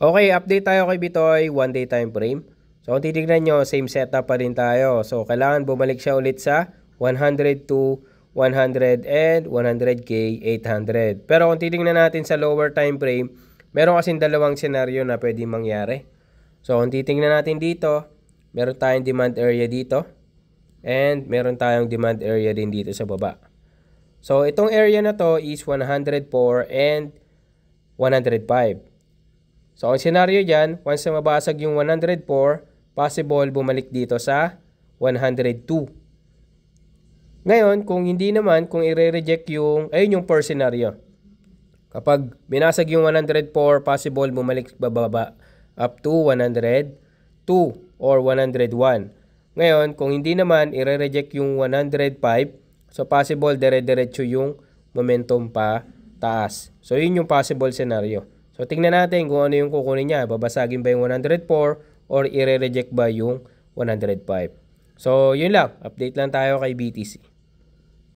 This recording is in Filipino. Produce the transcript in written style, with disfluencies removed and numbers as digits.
Okay, update tayo kay Bitoy, 1 day time frame. So kung titignan nyo, same setup pa rin tayo. So kailangan bumalik siya ulit sa 100 to 100 and 100K 800. Pero kung titignan natin sa lower time frame, meron kasing dalawang senaryo na pwedeng mangyari. So kung titignan natin dito, meron tayong demand area dito and meron tayong demand area din dito sa baba. So itong area na to is 104 and 105. So, ang senaryo dyan, once na mabasag yung 104, possible bumalik dito sa 102. Ngayon, kung hindi naman, kung i-reject yung, ayun yung first scenario. Kapag binasag yung 104, possible bumalik bababa up to 102 or 101. Ngayon, kung hindi naman, i-reject yung 105, so possible dire-diretso yung momentum pa taas. So, yun yung possible scenario. So, tingnan natin kung ano yung kukunin niya. Babasagin ba yung 104 or i-reject ba yung 105? So, yun lang. Update lang tayo kay BTC.